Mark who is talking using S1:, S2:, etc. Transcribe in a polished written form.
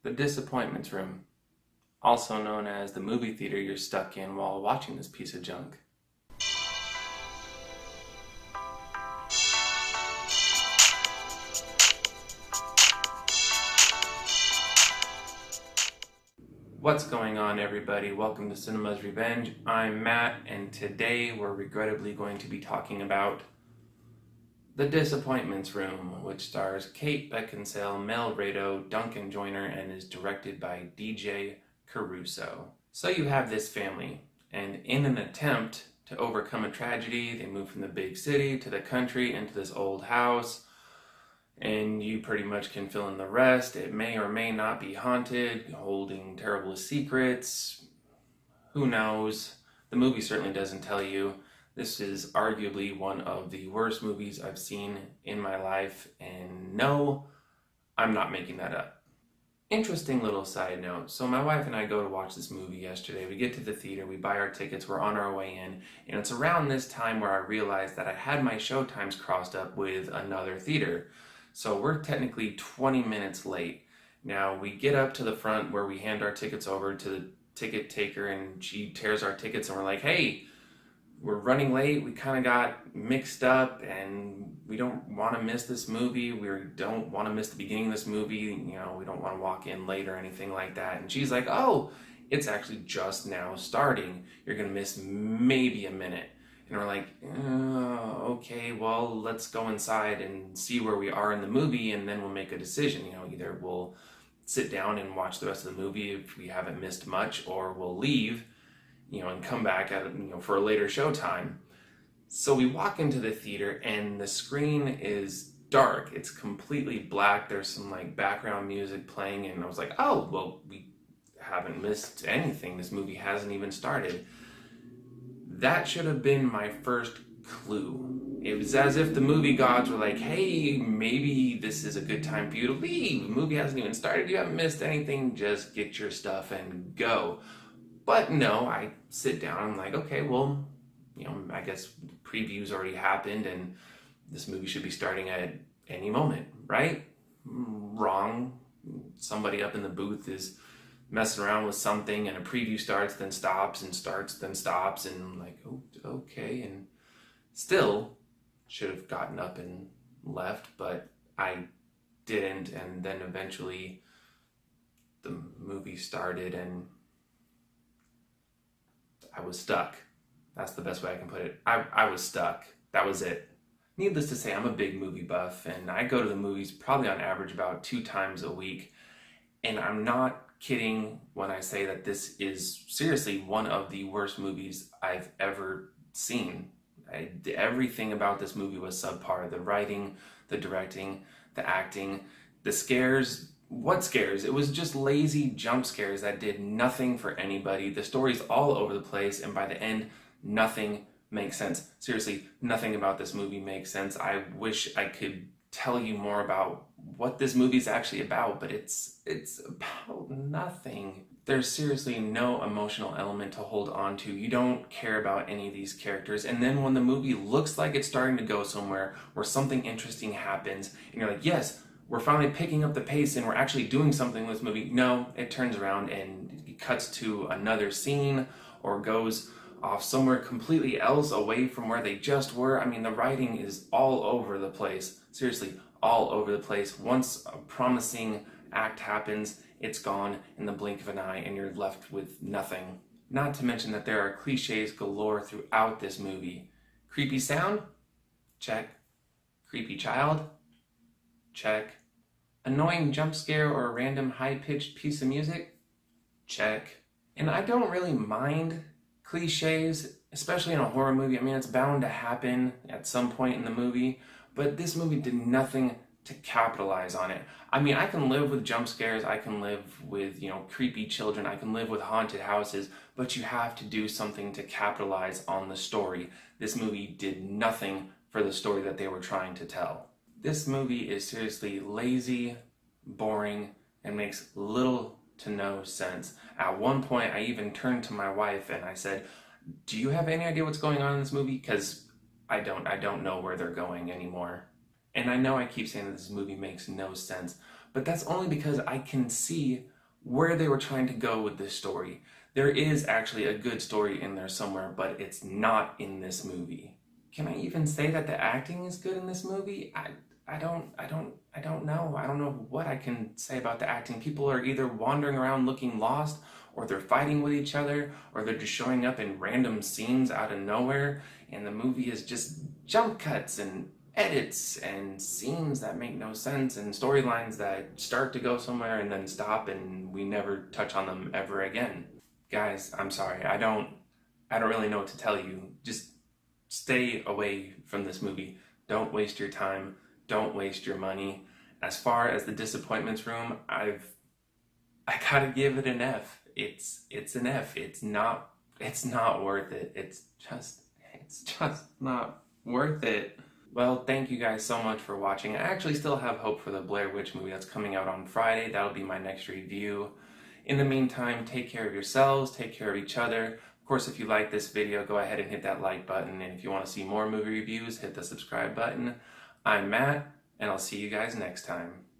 S1: The disappointments room, also known as the movie theater you're stuck in while watching this piece of junk. What's going on, everybody? Welcome to Cinema's Revenge. I'm Matt, and today we're regrettably going to be talking about The Disappointments Room, which stars Kate Beckinsale, Mel Rado, Duncan Joyner, and is directed by DJ Caruso. So you have this family, and in an attempt to overcome a tragedy, they move from the big city to the country into this old house, and you pretty much can fill in the rest. It may or may not be haunted, holding terrible secrets. Who knows? The movie certainly doesn't tell you. This is arguably one of the worst movies I've seen in my life, and no, I'm not making that up. Interesting little side note. So my wife and I go to watch this movie yesterday. We get to the theater, we buy our tickets, we're on our way in, and it's around this time where I realized that I had my show times crossed up with another theater. So we're technically 20 minutes late. Now we get up to the front where we hand our tickets over to the ticket taker, and she tears our tickets, and we're like, hey, we're running late. We kind of got mixed up, and we don't want to miss this movie. We don't want to miss the beginning of this movie. You know, we don't want to walk in late or anything like that. And she's like, oh, it's actually just now starting. You're going to miss maybe a minute. And we're like, okay, well, let's go inside and see where we are in the movie, and then we'll make a decision. You know, either we'll sit down and watch the rest of the movie if we haven't missed much, or we'll leave, and come back at for a later showtime. So we walk into the theater, and the screen is dark. It's completely black. There's some background music playing, and I was like, oh, well, we haven't missed anything. This movie hasn't even started. That should have been my first clue. It was as if the movie gods were like, hey, maybe this is a good time for you to leave. The movie hasn't even started. You haven't missed anything. Just get your stuff and go. But no, I sit down. I'm like, okay, well, I guess preview's already happened, and this movie should be starting at any moment, right? Wrong. Somebody up in the booth is messing around with something, and a preview starts, then stops, and starts, then stops, and I'm like, oh, okay, and still should have gotten up and left, but I didn't, and then eventually the movie started, and I was stuck. That's the best way I can put it. I was stuck. That was it. Needless to say, I'm a big movie buff, and I go to the movies probably on average about 2 times a week, and I'm not kidding when I say that this is seriously one of the worst movies I've ever seen. Everything about this movie was subpar. The writing, the directing, the acting, the scares. What scares? It was just lazy jump scares that did nothing for anybody. The story's all over the place, and by the end, nothing makes sense. Seriously, nothing about this movie makes sense. I wish I could tell you more about what this movie's actually about, but it's about nothing. There's seriously no emotional element to hold on to. You don't care about any of these characters, and then when the movie looks like it's starting to go somewhere where something interesting happens, and you're like, yes, we're finally picking up the pace and we're actually doing something with this movie. No, it turns around and it cuts to another scene or goes off somewhere completely else away from where they just were. I mean, the writing is all over the place. Seriously, all over the place. Once a promising act happens, it's gone in the blink of an eye, and you're left with nothing. Not to mention that there are cliches galore throughout this movie. Creepy sound? Check. Creepy child? Check. Annoying jump scare or a random high-pitched piece of music? Check. And I don't really mind cliches, especially in a horror movie. I mean, it's bound to happen at some point in the movie, but this movie did nothing to capitalize on it. I mean, I can live with jump scares, I can live with, creepy children, I can live with haunted houses, but you have to do something to capitalize on the story. This movie did nothing for the story that they were trying to tell. This movie is seriously lazy, boring, and makes little to no sense. At one point, I even turned to my wife and I said, do you have any idea what's going on in this movie? Because I don't know where they're going anymore. And I know I keep saying that this movie makes no sense, but that's only because I can see where they were trying to go with this story. There is actually a good story in there somewhere, but it's not in this movie. Can I even say that the acting is good in this movie? I don't know. I don't know what I can say about the acting. People are either wandering around looking lost, or they're fighting with each other, or they're just showing up in random scenes out of nowhere, and the movie is just jump cuts and edits and scenes that make no sense and storylines that start to go somewhere and then stop and we never touch on them ever again. Guys, I'm sorry. I don't really know what to tell you. Just stay away from this movie. Don't waste your time. Don't waste your money. As far as the disappointments room, I gotta give it an F. It's an F. It's not worth it. It's just not worth it. Well, thank you guys so much for watching. I actually still have hope for the Blair Witch movie that's coming out on Friday. That'll be my next review. In the meantime, take care of yourselves, take care of each other. Of course, if you like this video, go ahead and hit that like button. And if you want to see more movie reviews, hit the subscribe button. I'm Matt, and I'll see you guys next time.